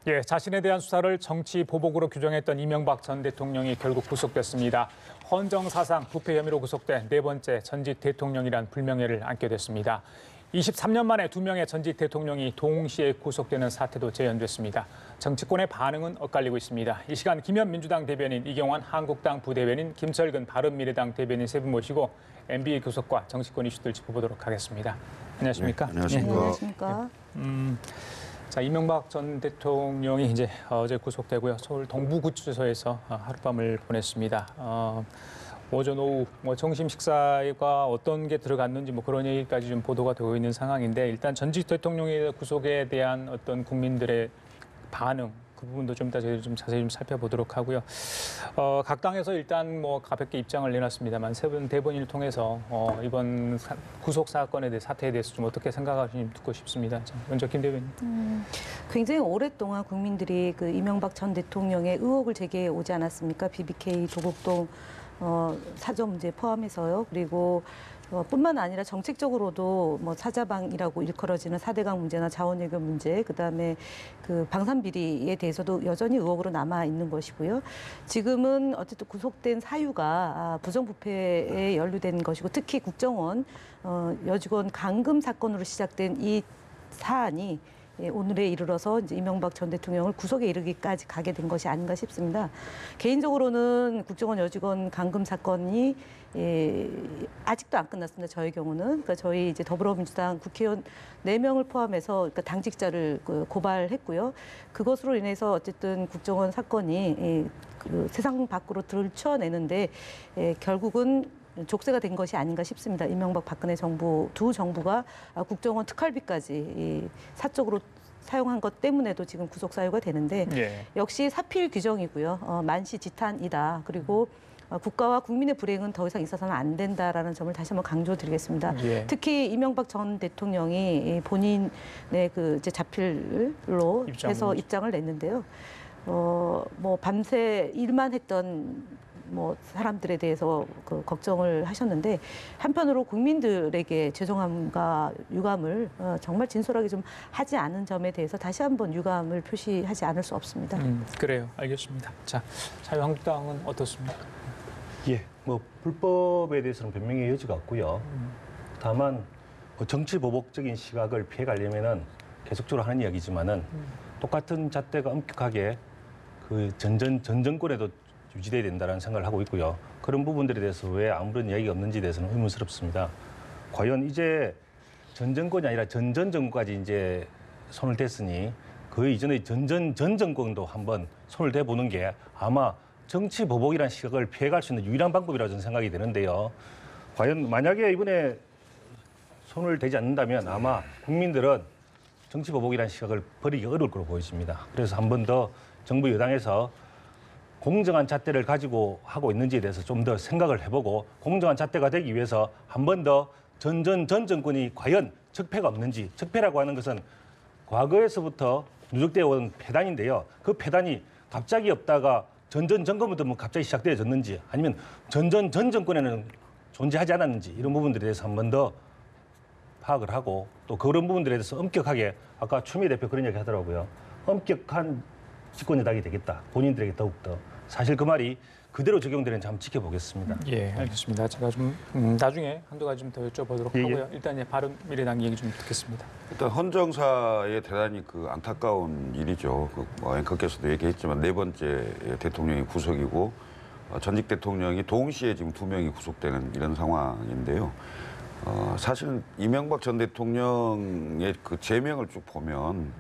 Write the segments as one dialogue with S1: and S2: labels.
S1: 예, 자신에 대한 수사를 정치 보복으로 규정했던 이명박 전 대통령이 결국 구속됐습니다. 헌정사상 부패 혐의로 구속돼 네 번째 전직 대통령이란 불명예를 안게 됐습니다. 23년 만에 두 명의 전직 대통령이 동시에 구속되는 사태도 재현됐습니다. 정치권의 반응은 엇갈리고 있습니다. 이 시간 김현 민주당 대변인, 이경환 한국당 부대변인, 김철근 바른미래당 대변인 세 분 모시고 MB의 구속과 정치권 이슈들 짚어보도록 하겠습니다. 안녕하십니까?
S2: 네, 안녕하십니까?
S1: 네.
S3: 안녕하십니까?
S1: 자, 이명박 전 대통령이 이제 어제 구속되고요. 서울 동부구치소에서 하룻밤을 보냈습니다. 오전 오후 점심 식사가 어떤 게 들어갔는지 그런 얘기까지 좀 보도가 되고 있는 상황인데, 일단 전직 대통령의 구속에 대한 어떤 국민들의 반응, 그 부분도 좀 이따 저희들 좀 자세히 좀 살펴보도록 하고요. 각 당에서 일단 가볍게 입장을 내놨습니다만 세 분 대변인을 통해서 이번 구속 사건에 대해 사태에 대해서 좀 어떻게 생각하시는지 듣고 싶습니다. 자, 먼저 김 대변인.
S3: 굉장히 오랫동안 국민들이 그 이명박 전 대통령의 의혹을 제기해 오지 않았습니까? BBK 도곡동 사저 문제 포함해서요. 그리고 뿐만 아니라 정책적으로도 사자방이라고 일컬어지는 4대강 문제나 자원외교 문제, 그다음에 그 방산 비리에 대해서도 여전히 의혹으로 남아 있는 것이고요. 지금은 어쨌든 구속된 사유가 부정부패에 연루된 것이고, 특히 국정원 여직원 감금 사건으로 시작된 이 사안이 오늘에 이르러서 이제 이명박 전 대통령을 구속에 이르기까지 가게 된 것이 아닌가 싶습니다. 개인적으로는 국정원 여직원 감금 사건이 아직도 안 끝났습니다. 저희 경우는. 그러니까 저희 이제 더불어민주당 국회의원 4명을 포함해서 그러니까 당직자를 고발했고요. 그것으로 인해서 어쨌든 국정원 사건이 그 세상 밖으로 들춰내는데 결국은 족쇄가 된 것이 아닌가 싶습니다. 이명박 박근혜 정부, 두 정부가 국정원 특활비까지 사적으로 사용한 것 때문에도 지금 구속 사유가 되는데, 역시 사필 규정이고요. 만시지탄이다. 그리고 국가와 국민의 불행은 더 이상 있어서는 안 된다라는 점을 다시 한번 강조드리겠습니다. 특히 이명박 전 대통령이 본인의 그 이제 자필로 해서 입장을 냈는데요. 밤새 일만 했던 사람들에 대해서 그 걱정을 하셨는데, 한편으로 국민들에게 죄송함과 유감을 정말 진솔하게 좀 하지 않은 점에 대해서 다시 한번 유감을 표시하지 않을 수 없습니다.
S1: 그래요. 알겠습니다. 자, 자유한국당은 어떻습니까?
S2: 예, 불법에 대해서는 변명의 여지가 없고요. 다만 정치 보복적인 시각을 피해가려면은 계속적으로 하는 이야기지만은 똑같은 잣대가 엄격하게 그 전 정권에도 유지돼야 된다는 생각을 하고 있고요. 그런 부분들에 대해서 왜 아무런 이야기가 없는지에 대해서는 의문스럽습니다. 과연 이제 전 정권이 아니라 전 정권까지 이제 손을 댔으니 그 이전의 전 정권도 한번 손을 대보는 게 아마 정치 보복이라는 시각을 피해갈 수 있는 유일한 방법이라고 저는 생각이 되는데요. 과연 만약에 이번에 손을 대지 않는다면 아마 국민들은 정치 보복이라는 시각을 버리기 어려울 거로 보여집니다. 그래서 한 번 더 정부 여당에서 공정한 잣대를 가지고 하고 있는지에 대해서 좀 더 생각을 해보고, 공정한 잣대가 되기 위해서 한 번 더 전 정권이 과연 적폐가 없는지, 적폐라고 하는 것은 과거에서부터 누적되어 온 폐단인데요. 그 폐단이 갑자기 없다가 전 정권부터 갑자기 시작되어졌는지, 아니면 전 정권에는 존재하지 않았는지, 이런 부분들에 대해서 한 번 더 파악을 하고, 또 그런 부분들에 대해서 엄격하게, 아까 추미애 대표 그런 얘기 하더라고요. 엄격한 집권여당이 되겠다. 본인들에게 더욱더. 사실 그 말이 그대로 적용되는지 한번 지켜보겠습니다.
S1: 예, 알겠습니다. 제가 좀 나중에 한두 가지 좀 더 여쭤보도록 하고요. 일단 바른미래당 얘기 좀 듣겠습니다.
S4: 일단 헌정사에 대단히 그 안타까운 일이죠. 앵커께서도 얘기했지만 네 번째 대통령이 구속이고 전직 대통령이 동시에 지금 2명이 구속되는 이런 상황인데요. 사실 이명박 전 대통령의 그 제명을 쭉 보면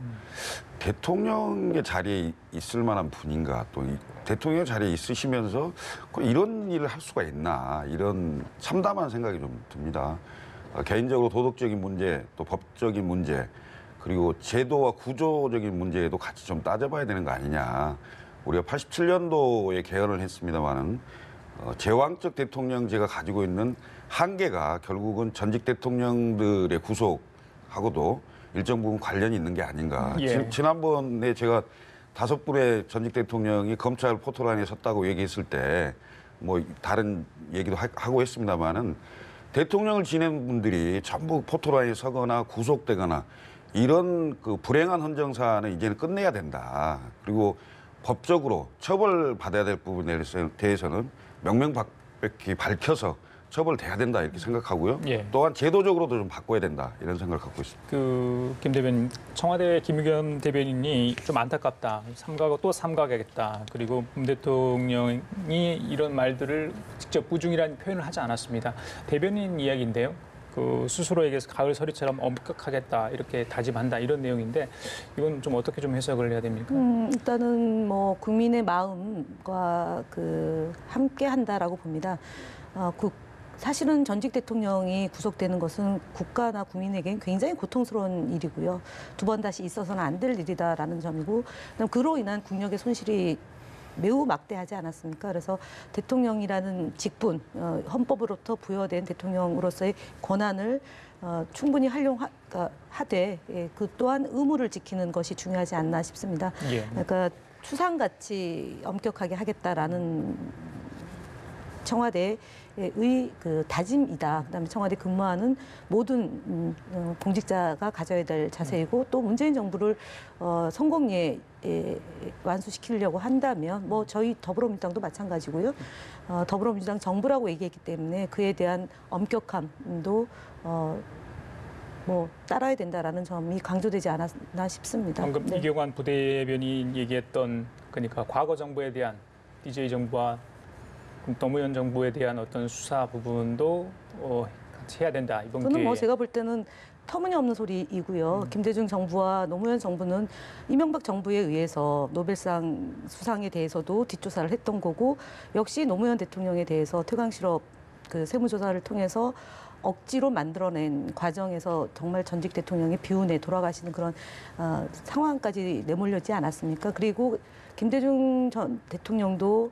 S4: 대통령의 자리에 있을 만한 분인가, 또 대통령 자리에 있으시면서 이런 일을 할 수가 있나, 이런 참담한 생각이 좀 듭니다. 개인적으로 도덕적인 문제, 또 법적인 문제, 그리고 제도와 구조적인 문제에도 같이 좀 따져봐야 되는 거 아니냐. 우리가 87년도에 개헌을 했습니다마는 제왕적 대통령제가 가지고 있는 한계가 결국은 전직 대통령들의 구속하고도 일정 부분 관련이 있는 게 아닌가. 지난번에 제가 5분의 전직 대통령이 검찰 포토라인에 섰다고 얘기했을 때 다른 얘기도 하고 했습니다마는 대통령을 지낸 분들이 전부 포토라인에 서거나 구속되거나 이런 그 불행한 헌정사는 이제는 끝내야 된다. 그리고 법적으로 처벌받아야 될 부분에 대해서는 명명백백히 밝혀서 처벌돼야 된다 이렇게 생각하고요.
S1: 예.
S4: 또한 제도적으로도 좀 바꿔야 된다 이런 생각을 갖고 있습니다.
S1: 김 대변인, 청와대 김의겸 대변인이 좀 안타깝다. 삼가고 또 삼가겠다. 그리고 문 대통령이 이런 말들을 직접 부중이라는 표현을 하지 않았습니다. 대변인 이야기인데요. 그 스스로에게서 가을 서리처럼 엄격하겠다 이렇게 다짐한다 이런 내용인데 이건 좀 어떻게 좀 해석을 해야 됩니까?
S3: 일단은 뭐 국민의 마음과 함께 한다라고 봅니다. 사실은 전직 대통령이 구속되는 것은 국가나 국민에겐 굉장히 고통스러운 일이고요. 두 번 다시 있어서는 안 될 일이다라는 점이고, 그로 인한 국력의 손실이 매우 막대하지 않았습니까? 그래서 대통령이라는 직분, 헌법으로부터 부여된 대통령으로서의 권한을 충분히 활용하되 그 또한 의무를 지키는 것이 중요하지 않나 싶습니다.
S1: 예.
S3: 그러니까 추상같이 엄격하게 하겠다라는 청와대의 다짐이다. 그다음에 청와대 근무하는 모든 공직자가 가져야 될 자세이고 또 문재인 정부를 성공리에 완수시키려고 한다면 뭐 저희 더불어민주당도 마찬가지고요. 더불어민주당 정부라고 얘기했기 때문에 그에 대한 엄격함도 뭐 따라야 된다라는 점이 강조되지 않았나 싶습니다.
S1: 방금
S3: 네.
S1: 이경환 부대변인 얘기했던 그러니까 과거 정부에 대한 DJ 정부와 노무현 정부에 대한 어떤 수사 부분도 같이 해야 된다. 이번
S3: 저는 뭐
S1: 기회에.
S3: 제가 볼 때는 터무니없는 소리이고요. 김대중 정부와 노무현 정부는 이명박 정부에 의해서 노벨상 수상에 대해서도 뒷조사를 했던 거고 역시 노무현 대통령에 대해서 퇴강실업 세무조사를 통해서 억지로 만들어낸 과정에서 정말 전직 대통령의 비운에 돌아가시는 그런 상황까지 내몰렸지 않았습니까? 그리고 김대중 전 대통령도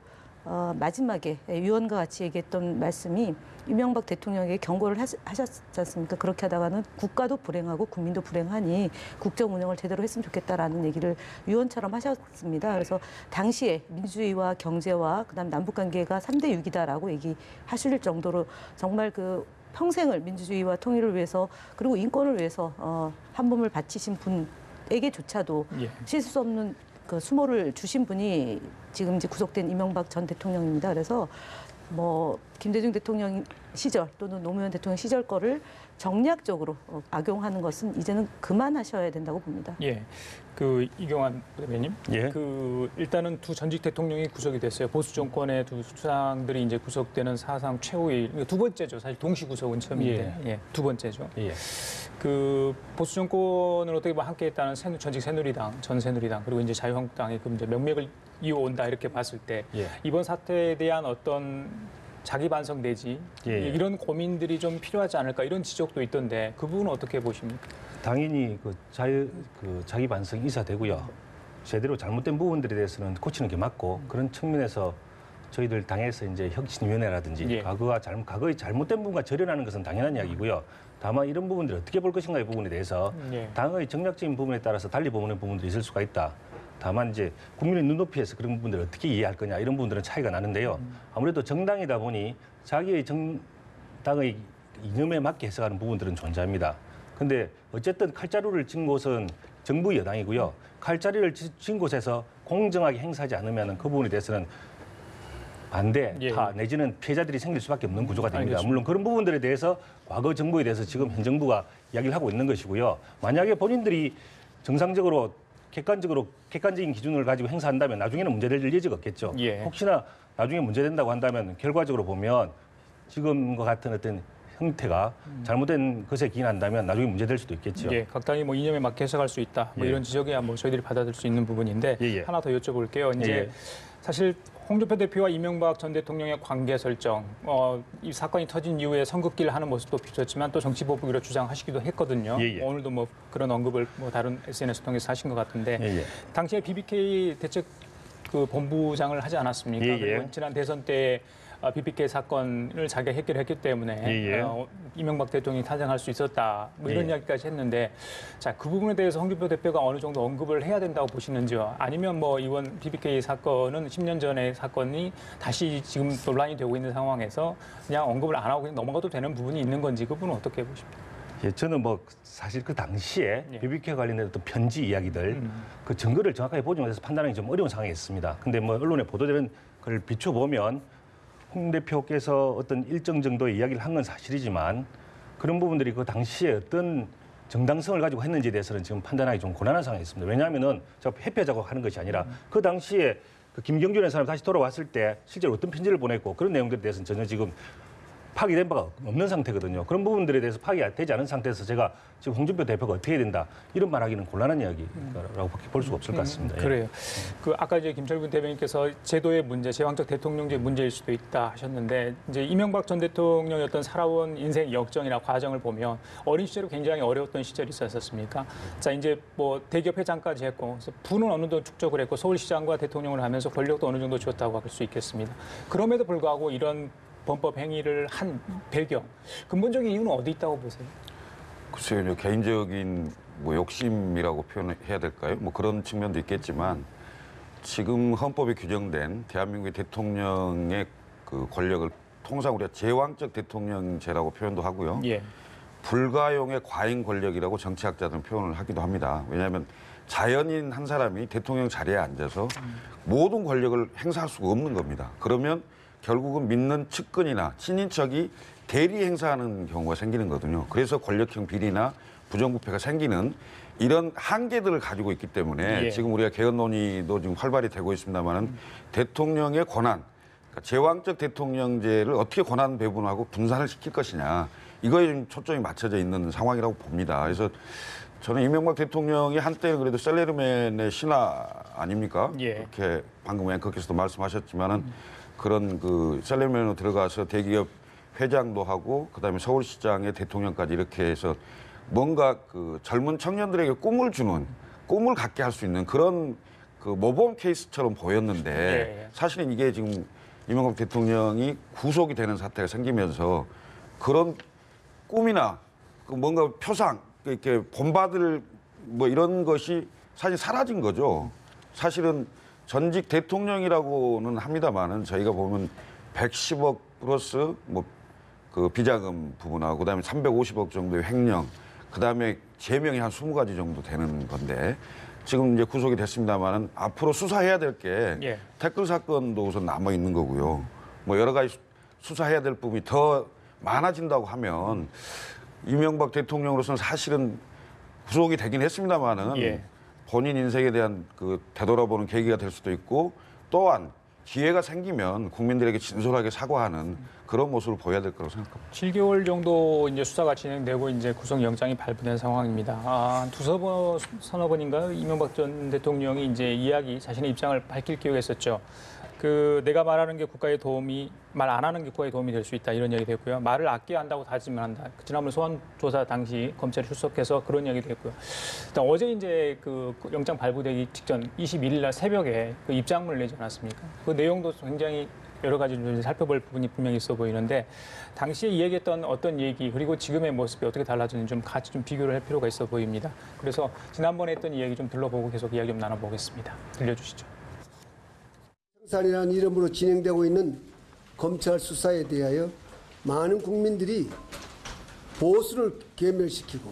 S3: 마지막에 위원과 같이 얘기했던 말씀이 이명박 대통령에게 경고를 하셨지 않습니까? 그렇게 하다가는 국가도 불행하고 국민도 불행하니 국정 운영을 제대로 했으면 좋겠다라는 얘기를 위원처럼 하셨습니다. 그래서 당시에 민주주의와 경제와 그다음 남북 관계가 3대 6이다라고 얘기하실 정도로 정말 평생을 민주주의와 통일을 위해서 그리고 인권을 위해서 한 몸을 바치신 분에게조차도
S1: 예.
S3: 씻을 수 없는 수모를 주신 분이 지금 이제 구속된 이명박 전 대통령입니다. 그래서 뭐 김대중 대통령 시절 또는 노무현 대통령 시절 거를 정략적으로 악용하는 것은 이제는 그만하셔야 된다고 봅니다.
S1: 예, 이경환 대변인,
S2: 예.
S1: 일단은 두 전직 대통령이 구속이 됐어요. 보수 정권의 두 수장들이 이제 구속되는 사상 최후의 두 번째죠. 사실 동시 구속은 처음인데, 두 번째죠.
S2: 예.
S1: 보수 정권을 어떻게 보면 함께했다는 전직 새누리당, 전 새누리당 그리고 이제 자유한국당이 이제 명맥을 이어온다 이렇게 봤을 때 이번 사태에 대한 어떤 자기 반성 내지 이런 고민들이 좀 필요하지 않을까 이런 지적도 있던데 그 부분은 어떻게 보십니까?
S2: 당연히 자기 반성이 있어야되고요. 제대로 잘못된 부분들에 대해서는 고치는 게 맞고 그런 측면에서 저희들 당에서 이제 혁신위원회라든지 과거의 잘못된 부분과 절연하는 것은 당연한 이야기고요. 다만 이런 부분들을 어떻게 볼 것인가의 부분에 대해서 당의 정략적인 부분에 따라서 달리 보는 부분들이 있을 수가 있다. 다만 이제 국민의 눈높이에서 그런 부분들을 어떻게 이해할 거냐 이런 부분들은 차이가 나는데요. 아무래도 정당이다 보니 자기의 정당의 이념에 맞게 해석하는 부분들은 존재합니다. 근데 어쨌든 칼자루를 쥔 곳은 정부 여당이고요. 칼자루를 쥔 곳에서 공정하게 행사하지 않으면 그 부분에 대해서는 반대, 타 내지는 피해자들이 생길 수밖에 없는 구조가 됩니다. 알겠습니다. 물론 그런 부분들에 대해서 과거 정부에 대해서 지금 현 정부가 이야기를 하고 있는 것이고요. 만약에 본인들이 정상적으로 객관적인 기준을 가지고 행사한다면 나중에는 문제될 여지가 없겠죠. 혹시나 나중에 문제된다고 한다면 결과적으로 보면 지금과 같은 어떤 형태가 잘못된 것에 기인한다면 나중에 문제될 수도 있겠죠.
S1: 각 당이 뭐 이념에 맞게 해석할 수 있다. 뭐 이런 지적이야 뭐 저희들이 받아들일 수 있는 부분인데 하나 더 여쭤볼게요. 이제 사실 홍준표 대표와 이명박 전 대통령의 관계 설정, 이 사건이 터진 이후에 선긋기를 하는 모습도 비쳤지만 또 정치보복이라 주장하시기도 했거든요. 오늘도 뭐 그런 언급을 뭐 다른 SNS 통해서 하신 것 같은데 당시에 BBK 대책 본부장을 하지 않았습니까? 그리고 지난 대선 때 BBK 사건을 자기가 해결했기 때문에 이명박 대통령이 탄생할 수 있었다. 뭐 이런 이야기까지 했는데 자, 그 부분에 대해서 홍준표 대표가 어느 정도 언급을 해야 된다고 보시는지요? 아니면 뭐 이번 BBK 사건은 10년 전의 사건이 다시 지금 논란이 되고 있는 상황에서 그냥 언급을 안 하고 그냥 넘어가도 되는 부분이 있는 건지 그 부분은 어떻게 보십니까?
S2: 예, 저는 뭐 사실 그 당시에
S1: 예.
S2: BBK 관련된 어떤 편지 이야기들 그 증거를 정확하게 보지 못해서 판단하기 좀 어려운 상황에 있습니다. 근데 뭐 언론에 보도되는 걸 비춰보면 홍 대표께서 어떤 일정 정도의 이야기를 한 건 사실이지만 그런 부분들이 그 당시에 어떤 정당성을 가지고 했는지에 대해서는 지금 판단하기 좀 곤란한 상황에 있습니다. 왜냐하면은 제가 회피하자고 하는 것이 아니라 그 당시에 그 김경준의 사람이 다시 돌아왔을 때 실제로 어떤 편지를 보냈고 그런 내용들에 대해서는 전혀 지금 파악이 된 바가 없는 상태거든요. 그런 부분들에 대해서 파악이 되지 않은 상태에서 제가 지금 홍준표 대표가 어떻게 해야 된다 이런 말하기는 곤란한 이야기라고 볼 수가 없을 것 같습니다. 예.
S1: 그래요. 그 아까 이제 김철근 대변인께서 제도의 문제, 제왕적 대통령제 문제일 수도 있다 하셨는데 이제 이명박 전 대통령의 어떤 살아온 인생 역정이나 과정을 보면 어린 시절에 굉장히 어려웠던 시절이 있었습니까? 자 이제 뭐 대기업 회장까지 했고 그래서 부는 어느 정도 축적을 했고 서울시장과 대통령을 하면서 권력도 어느 정도 쥐었다고 할 수 있겠습니다. 그럼에도 불구하고 이런 범법 행위를 한 배경, 근본적인 이유는 어디 있다고 보세요?
S4: 글쎄요, 개인적인 뭐 욕심이라고 표현해야 될까요? 뭐 그런 측면도 있겠지만 지금 헌법에 규정된 대한민국의 대통령의 그 권력을 통상 우리가 제왕적 대통령제라고 표현도 하고요.
S1: 예.
S4: 불가용의 과잉 권력이라고 정치학자들은 표현을 하기도 합니다. 왜냐하면 자연인 한 사람이 대통령 자리에 앉아서 모든 권력을 행사할 수가 없는 겁니다. 그러면 결국은 믿는 측근이나 친인척이 대리 행사하는 경우가 생기는 거거든요. 그래서 권력형 비리나 부정부패가 생기는 이런 한계들을 가지고 있기 때문에
S1: 예.
S4: 지금 우리가 개헌 논의도 지금 활발히 되고 있습니다만은 대통령의 권한, 그러니까 제왕적 대통령제를 어떻게 권한 배분하고 분산을 시킬 것이냐 이거에 좀 초점이 맞춰져 있는 상황이라고 봅니다. 그래서 저는 이명박 대통령이 한때는 그래도 셀러리맨의 신하 아닙니까?
S1: 예.
S4: 그렇게 방금 앵커께서도 말씀하셨지만은 그런 그 셀러리맨으로 들어가서 대기업 회장도 하고 그다음에 서울시장의 대통령까지 이렇게 해서 뭔가 그 젊은 청년들에게 꿈을 주는 꿈을 갖게 할 수 있는 그런 그 모범 케이스처럼 보였는데
S1: 예.
S4: 사실은 이게 지금 이명박 대통령이 구속이 되는 사태가 생기면서 그런 꿈이나 그 뭔가 표상 이렇게 본받을 뭐 이런 것이 사실 사라진 거죠. 사실은 전직 대통령이라고는 합니다만은 저희가 보면 110억 플러스 뭐 그 비자금 부분하고 그다음에 350억 정도의 횡령, 그다음에 제명이 한 20가지 정도 되는 건데 지금 이제 구속이 됐습니다만은 앞으로 수사해야 될 게
S1: 예.
S4: 댓글 사건도 우선 남아 있는 거고요. 뭐 여러 가지 수사해야 될 부분이 더 많아진다고 하면 이명박 대통령으로서는 사실은 구속이 되긴 했습니다만은
S1: 예.
S4: 본인 인생에 대한 그 되돌아보는 계기가 될 수도 있고 또한 기회가 생기면 국민들에게 진솔하게 사과하는 그런 모습을 보여야 될 거라고 생각합니다.
S1: 7개월 정도 이제 수사가 진행되고 이제 구속영장이 발부된 상황입니다. 서너 번인가 이명박 전 대통령이 이제 자신의 입장을 밝힐 기회가 있었죠. 그 내가 말하는 게 국가의 도움이 말 안 하는 게 국가에 도움이 될 수 있다 이런 얘기도 했고요. 말을 아껴야 한다고 다짐한다. 지난번 소환 조사 당시 검찰이 출석해서 그런 얘기도 했고요. 일단 어제 이제 그 영장 발부되기 직전 21일 날 새벽에 그 입장문을 내지 않았습니까? 그 내용도 굉장히 여러 가지 좀 살펴볼 부분이 분명히 있어 보이는데 당시에 이야기했던 어떤 얘기 그리고 지금의 모습이 어떻게 달라졌는지 좀 같이 좀 비교를 할 필요가 있어 보입니다. 그래서 지난번에 했던 이야기 좀 들러보고 계속 이야기 좀 나눠보겠습니다. 들려주시죠.
S5: 청산이라는 이름으로 진행되고 있는 검찰 수사에 대하여 많은 국민들이 보수를 괴멸시키고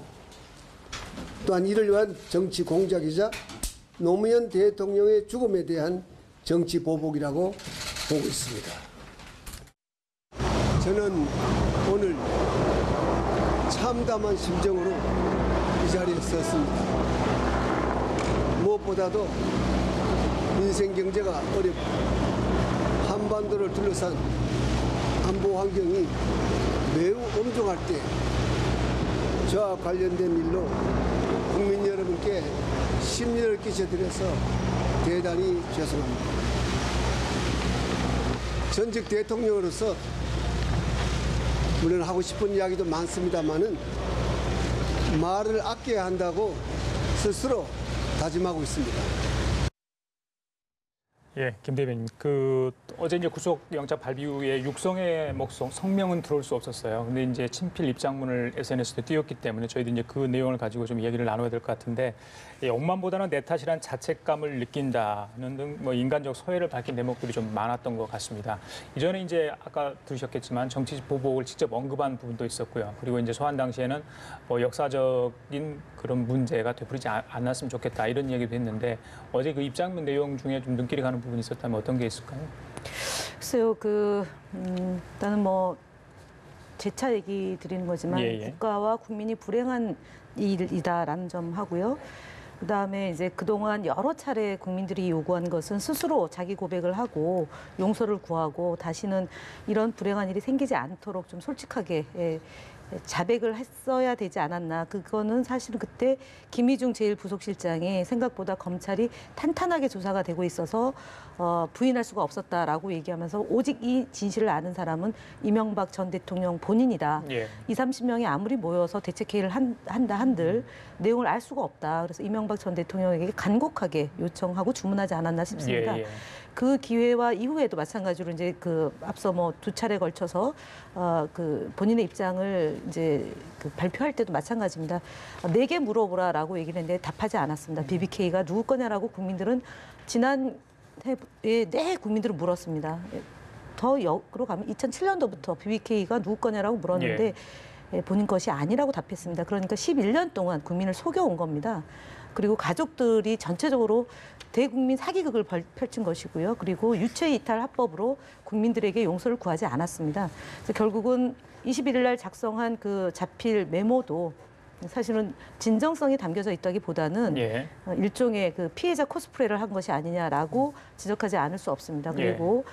S5: 또한 이를 위한 정치 공작이자 노무현 대통령의 죽음에 대한 정치 보복이라고 보고 있습니다. 저는 오늘 참담한 심정으로 이 자리에 섰습니다. 무엇보다도 민생 경제가 어렵고 한반도를 둘러싼 안보 환경이 매우 엄중할 때 저와 관련된 일로 국민 여러분께 심려를 끼쳐드려서 대단히 죄송합니다. 전직 대통령으로서 물론 하고 싶은 이야기도 많습니다만은 말을 아껴야 한다고 스스로 다짐하고 있습니다.
S1: 예, 김 대변인. 어제 이제 구속영장 발부 이후에 육성의 목성 성명은 들어올 수 없었어요. 근데 이제 친필 입장문을 SNS에 띄웠기 때문에 저희도 이제 그 내용을 가지고 좀 이야기를 나눠야 될 것 같은데, 억만보다는 내 탓이란 자책감을 느낀다는 등 뭐 인간적 서해를 밝힌 대목들이 좀 많았던 것 같습니다. 이전에 이제 아까 들으셨겠지만 정치 보복을 직접 언급한 부분도 있었고요. 그리고 이제 소환 당시에는 뭐 역사적인 그런 문제가 되풀이지 않았으면 좋겠다 이런 얘기도 했는데, 어제 그 입장문 내용 중에 좀 눈길이 가는 부분이 있었다면 어떤 게 있을까요?
S3: 글쎄요, 일단은 뭐 재차 얘기 드리는 거지만
S1: 예, 예.
S3: 국가와 국민이 불행한 일이다라는 점 하고요. 그다음에 이제 그동안 여러 차례 국민들이 요구한 것은 스스로 자기 고백을 하고 용서를 구하고 다시는 이런 불행한 일이 생기지 않도록 좀 솔직하게 자백을 했어야 되지 않았나. 그거는 사실은 그때 김희중 제1부속실장이 생각보다 검찰이 탄탄하게 조사가 되고 있어서 부인할 수가 없었다라고 얘기하면서 오직 이 진실을 아는 사람은 이명박 전 대통령 본인이다.
S1: 예.
S3: 20-30명이 아무리 모여서 대책회의를 한다 한들 내용을 알 수가 없다. 그래서 이명박 전 대통령에게 간곡하게 요청하고 주문하지 않았나 싶습니다.
S1: 예, 예.
S3: 그 기회와 이후에도 마찬가지로 이제 앞서 뭐 2차례 걸쳐서 본인의 입장을 이제 발표할 때도 마찬가지입니다. 4개 물어보라라고 얘기를 했는데 답하지 않았습니다. BBK가 누구 거냐라고 국민들은 지난 해에 국민들은 물었습니다. 더 역으로 가면 2007년도부터 BBK가 누구 거냐라고 물었는데 본인 것이 아니라고 답했습니다. 그러니까 11년 동안 국민을 속여온 겁니다. 그리고 가족들이 전체적으로 대국민 사기극을 펼친 것이고요. 그리고 유체이탈 합법으로 국민들에게 용서를 구하지 않았습니다. 그래서 결국은 21일 날 작성한 그 자필 메모도 사실은 진정성이 담겨져 있다기보다는 일종의 그 피해자 코스프레를 한 것이 아니냐라고 지적하지 않을 수 없습니다. 그리고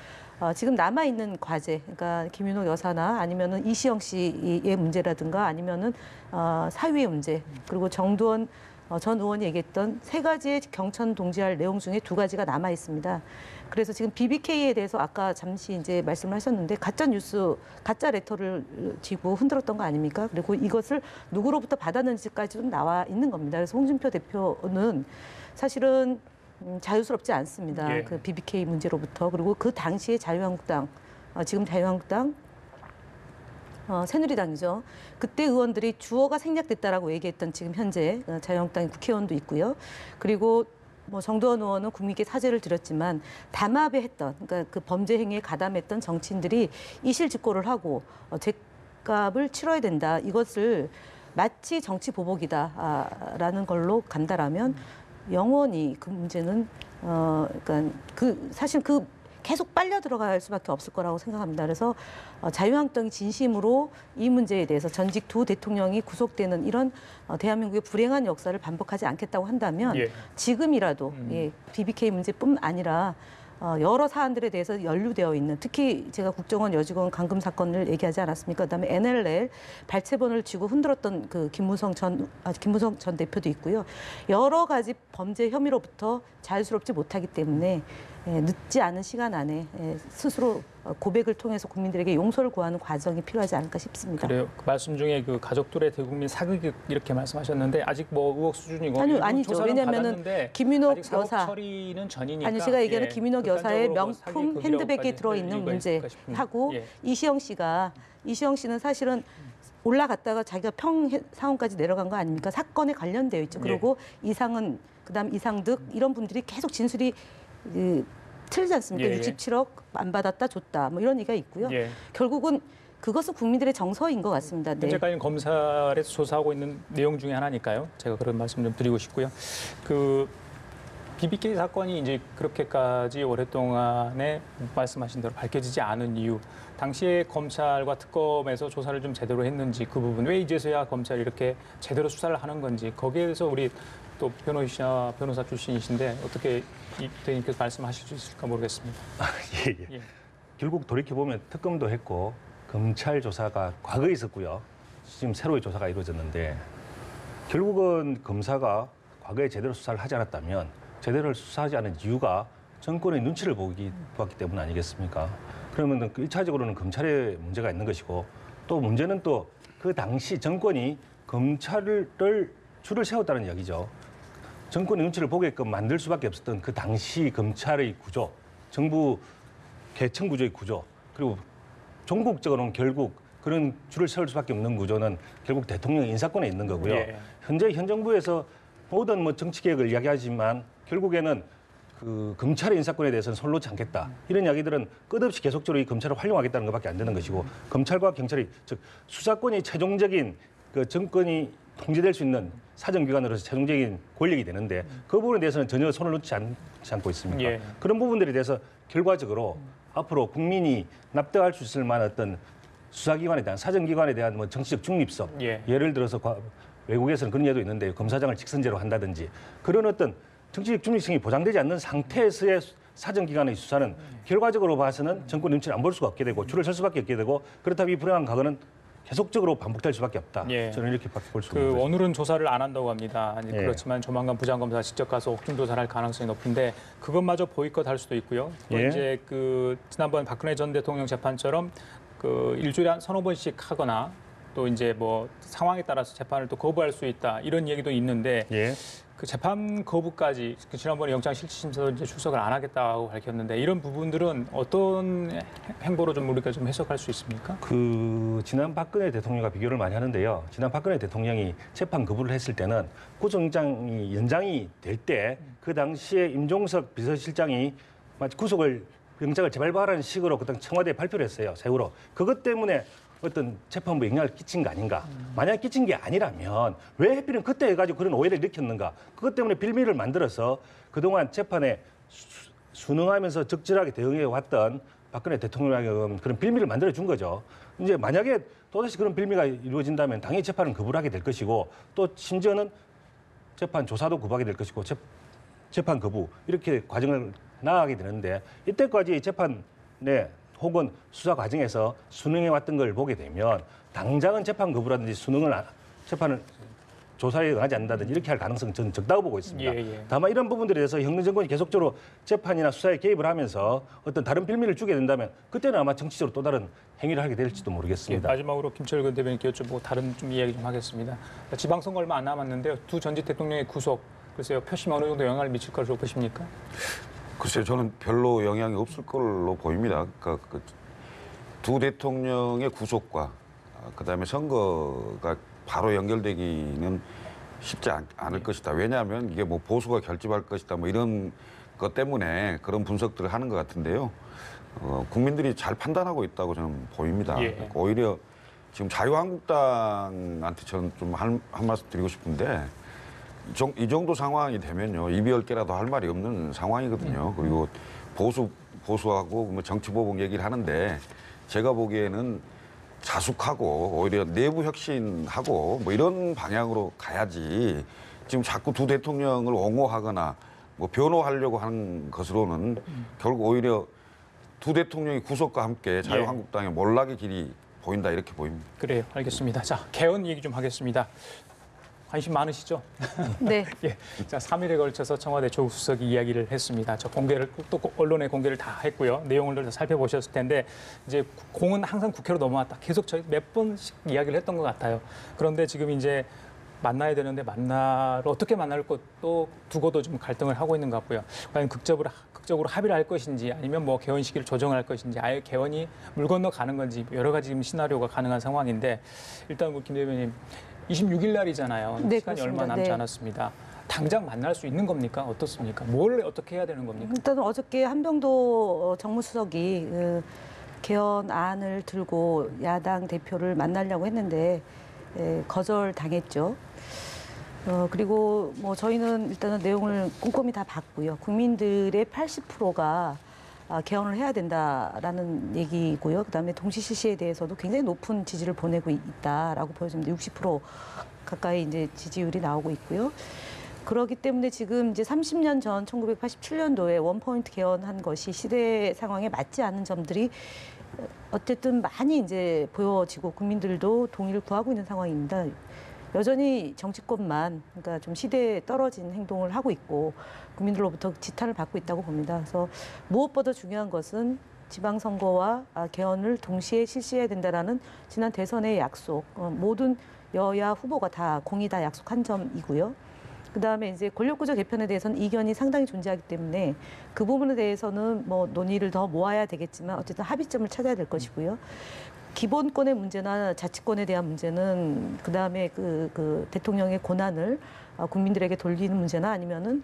S3: 지금 남아 있는 과제, 그러니까 김윤옥 여사나 아니면은 이시영 씨의 문제라든가 아니면은 사위의 문제, 그리고 정두원 전 의원이 얘기했던 3가지의 경천 동지할 내용 중에 2가지가 남아 있습니다. 그래서 지금 BBK에 대해서 아까 잠시 이제 말씀을 하셨는데 가짜 뉴스, 가짜 레터를 쥐고 흔들었던 거 아닙니까? 그리고 이것을 누구로부터 받았는지까지도 나와 있는 겁니다. 그래서 홍준표 대표는 사실은 자유스럽지 않습니다. 그 BBK 문제로부터. 그리고 그 당시에 자유한국당, 지금 자유한국당 새누리당이죠. 그때 의원들이 주어가 생략됐다라고 얘기했던 지금 현재 자유한국당 국회의원도 있고요. 그리고 뭐 정두원 의원은 국민께 사죄를 드렸지만 담합에 했던, 그러니까 그 범죄 행위에 가담했던 정치인들이 이실직고를 하고 죄값을 치러야 된다. 이것을 마치 정치 보복이다라는 걸로 간다라면 영원히 그 문제는 그러니까 사실 계속 빨려 들어갈 수밖에 없을 거라고 생각합니다. 그래서 자유한국당이 진심으로 이 문제에 대해서 전직 2 대통령이 구속되는 이런 대한민국의 불행한 역사를 반복하지 않겠다고 한다면 지금이라도 BBK 문제뿐 아니라 여러 사안들에 대해서 연루되어 있는, 특히 제가 국정원 여직원 감금 사건을 얘기하지 않았습니까? 그다음에 NLL 발췌본을 쥐고 흔들었던 그 김무성 전 대표도 있고요. 여러 가지 범죄 혐의로부터 자유스럽지 못하기 때문에 늦지 않은 시간 안에 스스로 고백을 통해서 국민들에게 용서를 구하는 과정이 필요하지 않을까 싶습니다.
S1: 그래요. 그 말씀 중에 그 가족들의 대국민 사극 이렇게 말씀하셨는데 아직 뭐 의혹 수준이고
S3: 아니죠. 왜냐하면은 김윤옥 여사
S1: 처리는 전이니까.
S3: 아니 제가 얘기하는 김윤옥 여사의 명품 핸드백에 들어있는 문제하고 이시영 씨는 사실은 올라갔다가 자기가 평사원까지 내려간 거 아닙니까? 사건에 관련되어 있죠. 그리고 이상은, 그다음 이상득 이런 분들이 계속 진술이 틀리지 않습니까? 67억 안 받았다 줬다 뭐 이런 얘기가 있고요. 결국은 그것은 국민들의 정서인 것 같습니다.
S1: 현재까지 검찰에서 조사하고 있는 내용 중에 하나니까요. 제가 그런 말씀 좀 드리고 싶고요. 그 BBK 사건이 이제 그렇게까지 오랫동안에 말씀하신 대로 밝혀지지 않은 이유, 당시에 검찰과 특검에서 조사를 좀 제대로 했는지 그 부분, 왜 이제서야 검찰이 이렇게 제대로 수사를 하는 건지, 거기에 대해서 우리 또 변호사 출신이신데 어떻게 이 대표님께서 말씀하실 수 있을까 모르겠습니다.
S2: 예. 결국 돌이켜보면 특검도 했고 검찰 조사가 과거에 있었고요. 지금 새로운 조사가 이루어졌는데 결국은 검사가 과거에 제대로 수사를 하지 않았다면 제대로 수사하지 않은 이유가 정권의 눈치를 보았기 때문 아니겠습니까? 그러면 1차적으로는 검찰에 문제가 있는 것이고, 또 문제는 또 그 당시 정권이 검찰을 줄을 세웠다는 이야기죠. 정권의 눈치를 보게끔 만들 수밖에 없었던 그 당시 검찰의 구조, 정부 개청 구조의 구조 그리고 종국적으로는 결국 그런 줄을 세울 수밖에 없는 구조는 결국 대통령 인사권에 있는 거고요.
S1: 예.
S2: 현재 현 정부에서 모든 뭐 정치 개혁을 이야기하지만 결국에는 그 검찰의 인사권에 대해서는 손 놓지 않겠다. 이런 이야기들은 끝없이 계속적으로 이 검찰을 활용하겠다는 것밖에 안 되는 것이고 검찰과 경찰이 즉 수사권이 최종적인 그 정권이 통제될 수 있는 사정기관으로서 최종적인 권력이 되는데 그 부분에 대해서는 전혀 손을 놓지 않고 있습니다.
S1: 예.
S2: 그런 부분들에 대해서 결과적으로 앞으로 국민이 납득할 수 있을 만한 어떤 수사기관에 대한 사정기관에 대한 뭐 정치적 중립성
S1: 예.
S2: 예를 들어서 외국에서는 그런 예도 있는데 검사장을 직선제로 한다든지 그런 어떤 정치적 중립성이 보장되지 않는 상태에서의 사정기관의 수사는 결과적으로 봐서는 정권 눈치를 안 볼 수가 없게 되고 줄을 설 수밖에 없게 되고 그렇다면 이 불행한 과거는 계속적으로 반복될 수밖에 없다.
S1: 예.
S2: 저는 이렇게 볼 수
S1: 그
S2: 있는 거죠.
S1: 오늘은 조사를 안 한다고 합니다. 아니,
S2: 예.
S1: 그렇지만 조만간 부장검사 직접 가서 옥중 조사를 할 가능성이 높은데 그것마저 보이콧할 수도 있고요. 또
S2: 예.
S1: 이제 그 지난번 박근혜 전 대통령 재판처럼 그 일주일에 한 서너 번씩 하거나 또 이제 뭐 상황에 따라서 재판을 또 거부할 수 있다 이런 얘기도 있는데
S2: 예.
S1: 그 재판 거부까지 그 지난번에 영장실질심사도 이제 출석을 안 하겠다고 밝혔는데 이런 부분들은 어떤 행보로 좀 우리가 좀 해석할 수 있습니까?
S2: 그 지난 박근혜 대통령과 비교를 많이 하는데요. 지난 박근혜 대통령이 재판 거부를 했을 때는 구속영장이 연장이 될 때 그 당시에 임종석 비서실장이 마치 구속을 영장을 재발부하라는 식으로 그때 청와대에 발표를 했어요. 세월호. 그것 때문에 어떤 재판부에 영향을 끼친 거 아닌가. 만약 끼친 게 아니라면 왜 하필은 그때 해가지고 그런 오해를 일으켰는가. 그것 때문에 빌미를 만들어서 그동안 재판에 순응하면서 적절하게 대응해 왔던 박근혜 대통령에게 그런 빌미를 만들어준 거죠. 이제 만약에 또다시 그런 빌미가 이루어진다면 당연히 재판은 거부를 하게 될 것이고 또 심지어는 재판 조사도 거부하게 될 것이고 재판 거부 이렇게 과정을 나아가게 되는데 이때까지 재판에 혹은 수사 과정에서 순응해 왔던 걸 보게 되면 당장은 재판 거부라든지 재판을 조사에 응하지 않는다든지 이렇게 할 가능성은 저는 적다고 보고 있습니다.
S1: 예, 예.
S2: 다만 이런 부분들에 대해서 현 정권이 계속적으로 재판이나 수사에 개입을 하면서 어떤 다른 빌미를 주게 된다면 그때는 아마 정치적으로 또 다른 행위를 하게 될지도 모르겠습니다.
S1: 마지막으로 김철근 대변인께 여쭤보고 다른 좀 이야기 좀 하겠습니다. 지방선거 얼마 안 남았는데요. 두 전직 대통령의 구속, 글쎄요. 표심에 어느 정도 영향을 미칠 거라고 보십니까?
S4: 글쎄요, 저는 별로 영향이 없을 걸로 보입니다. 그러니까 그 두 대통령의 구속과 그다음에 선거가 바로 연결되기는 쉽지 않을 것이다. 왜냐하면 이게 뭐 보수가 결집할 것이다. 뭐 이런 것 때문에 그런 분석들을 하는 것 같은데요. 국민들이 잘 판단하고 있다고 저는 보입니다.
S1: 예.
S4: 오히려 지금 자유한국당한테 저는 좀 한 말씀 드리고 싶은데 이 정도 상황이 되면요. 입이 10개라도 할 말이 없는 상황이거든요. 그리고 보수하고 뭐 정치보복 얘기를 하는데 제가 보기에는 자숙하고 오히려 내부 혁신하고 뭐 이런 방향으로 가야지 지금 자꾸 두 대통령을 옹호하거나 뭐 변호하려고 하는 것으로는 결국 오히려 두 대통령이 구속과 함께 자유한국당의 몰락의 길이 보인다 이렇게 보입니다.
S1: 그래요. 알겠습니다. 자, 개헌 얘기 좀 하겠습니다. 관심 많으시죠?
S3: 네.
S1: 예. 자, 3일에 걸쳐서 청와대 조국 수석이 이야기를 했습니다. 저 공개를 또 언론에 공개를 다 했고요. 내용을 다 살펴보셨을 텐데 이제 공은 항상 국회로 넘어왔다. 계속 저희 몇 번씩 이야기를 했던 것 같아요. 그런데 지금 이제 만나야 되는데 어떻게 만날 것도 두고도 좀 갈등을 하고 있는 것 같고요. 과연 극적으로 합의를 할 것인지 아니면 뭐 개헌 시기를 조정할 것인지 아예 개헌이 물 건너 가는 건지 여러 가지 지금 시나리오가 가능한 상황인데 일단 김 대변인 26일 날이잖아요.
S3: 네,
S1: 시간이
S3: 그렇습니다.
S1: 얼마 남지
S3: 네.
S1: 않았습니다. 당장 만날 수 있는 겁니까? 어떻습니까? 뭘 어떻게 해야 되는 겁니까?
S3: 일단 어저께 한병도 정무수석이 개헌안을 들고 야당 대표를 만나려고 했는데 거절당했죠. 그리고 뭐 저희는 일단은 내용을 꼼꼼히 다 봤고요. 국민들의 80%가 개헌을 해야 된다라는 얘기고요. 그다음에 동시 실시에 대해서도 굉장히 높은 지지를 보내고 있다라고 보여집니다. 60% 가까이 이제 지지율이 나오고 있고요. 그렇기 때문에 지금 이제 30년 전 1987년도에 원포인트 개헌한 것이 시대 상황에 맞지 않는 점들이 어쨌든 많이 이제 보여지고 국민들도 동의를 구하고 있는 상황입니다. 여전히 정치권만 그러니까 좀 시대에 떨어진 행동을 하고 있고 국민들로부터 지탄을 받고 있다고 봅니다. 그래서 무엇보다 중요한 것은 지방선거와 개헌을 동시에 실시해야 된다라는 지난 대선의 약속, 모든 여야 후보가 다 공히 다 약속한 점이고요. 그다음에 이제 권력구조 개편에 대해서는 이견이 상당히 존재하기 때문에 그 부분에 대해서는 뭐 논의를 더 모아야 되겠지만 어쨌든 합의점을 찾아야 될 것이고요. 기본권의 문제나 자치권에 대한 문제는 그다음에 그 대통령의 권한을 국민들에게 돌리는 문제나 아니면은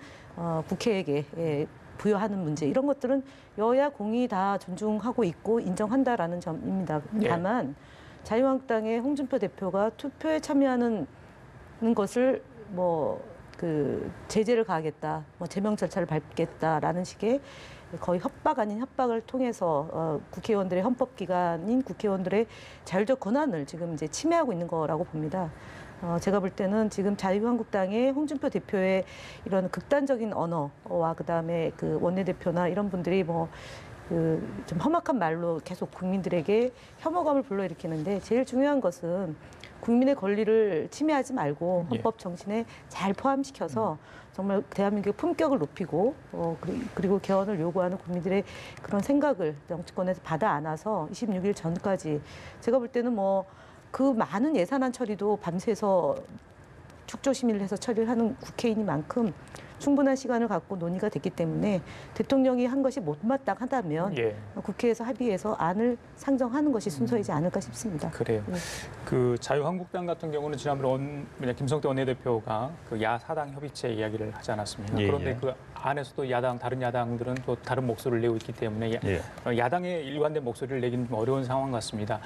S3: 국회에게 부여하는 문제 이런 것들은 여야 공이 다 존중하고 있고 인정한다라는 점입니다.
S1: 예.
S3: 다만 자유한국당의 홍준표 대표가 투표에 참여하는 것을 제재를 가하겠다, 제명 절차를 밟겠다라는 식의 거의 협박 아닌 협박을 통해서 국회의원들의 헌법기관인 국회의원들의 자율적 권한을 지금 이제 침해하고 있는 거라고 봅니다. 제가 볼 때는 지금 자유한국당의 홍준표 대표의 이런 극단적인 언어와 그다음에 그 원내대표나 이런 분들이 좀 험악한 말로 계속 국민들에게 혐오감을 불러일으키는데 제일 중요한 것은 국민의 권리를 침해하지 말고 헌법 정신에 잘 포함시켜서 정말 대한민국의 품격을 높이고 그리고 개헌을 요구하는 국민들의 그런 생각을 정치권에서 받아 안아서 26일 전까지 제가 볼 때는 그 많은 예산안 처리도 밤새서 축조심의를 해서 처리를 하는 국회의원이만큼 충분한 시간을 갖고 논의가 됐기 때문에 대통령이 한 것이 못마땅하다면 국회에서 합의해서 안을 상정하는 것이 순서이지 않을까 싶습니다.
S1: 그래요. 그 자유한국당 같은 경우는 지난번에 김성태 원내대표가 그 야사당 협의체 이야기를 하지 않았습니까? 그런데 그 안에서도 다른 야당들은 또 다른 목소리를 내고 있기 때문에 야당의 일관된 목소리를 내기는 좀 어려운 상황 같습니다.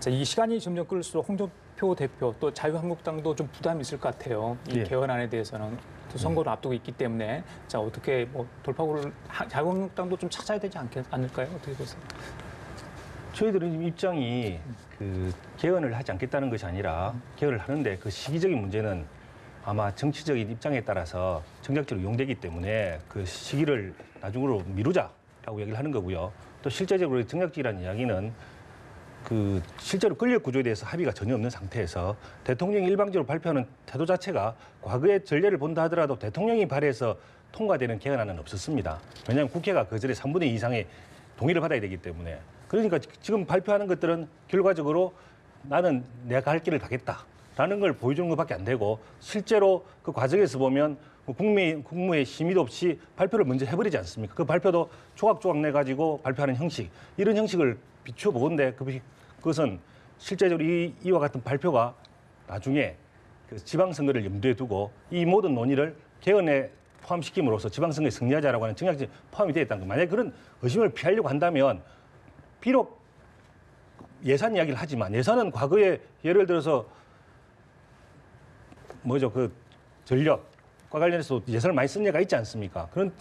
S1: 자, 이 시간이 점점 끌수록 홍준표 대표 또 자유한국당도 좀 부담이 있을 것 같아요. 이 개헌안에 대해서는. 또 선거를 앞두고 있기 때문에 자 어떻게 돌파구를 자유한국당도 좀 찾아야 되지 않을까요? 어떻게 보세요?
S2: 저희들은 입장이 그 개헌을 하지 않겠다는 것이 아니라 개헌을 하는데 그 시기적인 문제는 아마 정치적인 입장에 따라서 정략적으로 이용되기 때문에 그 시기를 나중으로 미루자라고 얘기를 하는 거고요. 또 실제적으로 정략적이라는 이야기는 그 실제로 권력 구조에 대해서 합의가 전혀 없는 상태에서 대통령이 일방적으로 발표하는 태도 자체가 과거의 전례를 본다 하더라도 대통령이 발의해서 통과되는 개헌안은 없었습니다. 왜냐하면 국회가 그 전에 3분의 2 이상의 동의를 받아야 되기 때문에. 그러니까 지금 발표하는 것들은 결과적으로 나는 내가 갈 길을 가겠다라는 걸 보여주는 것밖에 안 되고 실제로 그 과정에서 보면 국무회의 심의도 없이 발표를 먼저 해버리지 않습니까? 그 발표도 조각조각 내가지고 발표하는 형식, 이런 형식을 비추어 보건데 그것은 실제적으로 이와 같은 발표가 나중에 그 지방선거를 염두에 두고 이 모든 논의를 개헌에 포함시킴으로써 지방선거에 승리하자라고 하는 정략적인 포함이 되어 있다는 것. 만약에 그런 의심을 피하려고 한다면 비록 예산 이야기를 하지만 예산은 과거에 예를 들어서 그 전력과 관련해서 예산을 많이 쓴 예가 있지 않습니까? 그런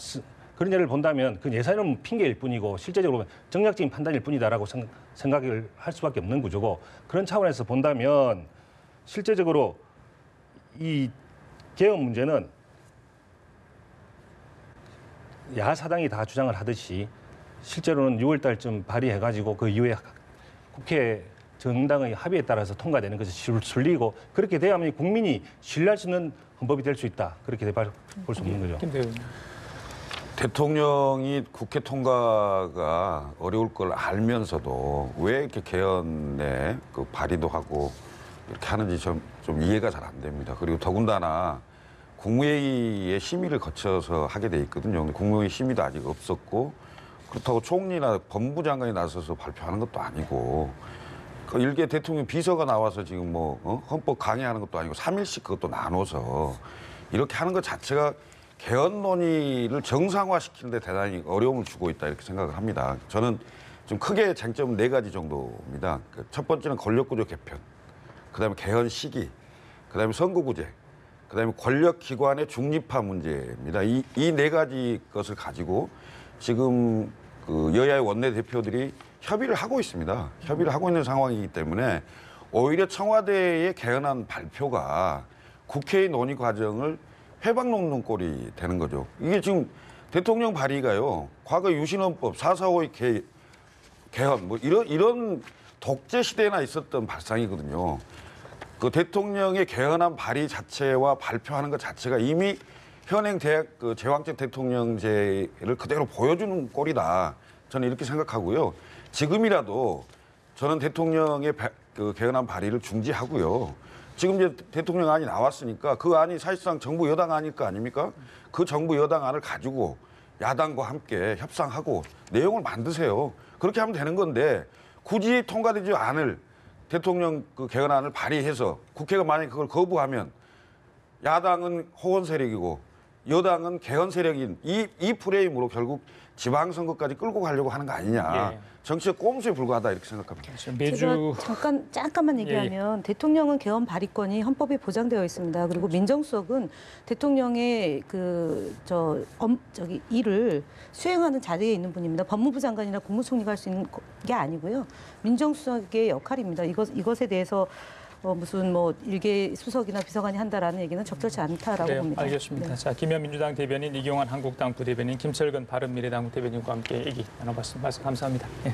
S2: 예를 본다면 그 예산은 핑계일 뿐이고 실제적으로 보면 정략적인 판단일 뿐이다라고 생각을 할 수밖에 없는 구조고 그런 차원에서 본다면 실제적으로 이 개헌 문제는 야사당이 다 주장을 하듯이 실제로는 6월 달쯤 발의해가지고 그 이후에 국회 정당의 합의에 따라서 통과되는 것이 순리이고 그렇게 돼야만 국민이 신뢰할 수 있는 헌법이 될 수 있다. 그렇게 볼 수 없는 거죠.
S4: 대통령이 국회 통과가 어려울 걸 알면서도 왜 이렇게 개헌에 그 발의도 하고 이렇게 하는지 좀 이해가 잘 안 됩니다. 그리고 더군다나 국무회의의 심의를 거쳐서 하게 돼 있거든요. 근데 국무회의 심의도 아직 없었고 그렇다고 총리나 법무장관이 나서서 발표하는 것도 아니고 그 일개 대통령 비서가 나와서 지금 헌법 강의하는 것도 아니고 3일씩 그것도 나눠서 이렇게 하는 것 자체가 개헌 논의를 정상화시키는 데 대단히 어려움을 주고 있다 이렇게 생각을 합니다. 저는 좀 크게 쟁점은 4가지 정도입니다. 첫 번째는 권력구조 개편, 그다음에 개헌 시기, 그다음에 선거구제, 그다음에 권력기관의 중립화 문제입니다. 이 4가지 것을 가지고 지금 그 여야의 원내대표들이 협의를 하고 있습니다. 협의를 하고 있는 상황이기 때문에 오히려 청와대의 개헌안 발표가 국회의 논의 과정을 회방 놓는 꼴이 되는 거죠. 이게 지금 대통령 발의가요. 과거 유신헌법 445의 개헌 이런 독재 시대에나 있었던 발상이거든요. 그 대통령의 개헌안 발의 자체와 발표하는 것 자체가 이미 현행 제왕적 대통령제를 그대로 보여주는 꼴이다. 저는 이렇게 생각하고요. 지금이라도 저는 대통령의 그 개헌안 발의를 중지하고요. 지금 이제 대통령안이 나왔으니까 그 안이 사실상 정부 여당 안일 거 아닙니까? 그 정부 여당 안을 가지고 야당과 함께 협상하고 내용을 만드세요. 그렇게 하면 되는 건데 굳이 통과되지 않을 대통령 그 개헌안을 발의해서 국회가 만약에 그걸 거부하면 야당은 호원 세력이고 여당은 개헌 세력인 이 프레임으로 결국 지방선거까지 끌고 가려고 하는 거 아니냐.
S1: 예.
S4: 정치의 꼼수에 불과하다 이렇게 생각합니다.
S1: 매주
S3: 제가 잠깐만 얘기하면 대통령은 개헌 발의권이 헌법에 보장되어 있습니다. 그리고 민정수석은 대통령의 저기 일을 수행하는 자리에 있는 분입니다. 법무부 장관이나 국무총리가 할 수 있는 게 아니고요. 민정수석의 역할입니다. 이것에 대해서 무슨 뭐 일개 수석이나 비서관이 한다라는 얘기는 적절치 않다라고
S1: 네,
S3: 봅니다.
S1: 알겠습니다.
S3: 네.
S1: 자, 김현 민주당 대변인, 이경환 한국당 부대변인, 김철근 바른미래당 대변인과 함께 얘기 나눠봤습니다. 말씀 감사합니다. 예.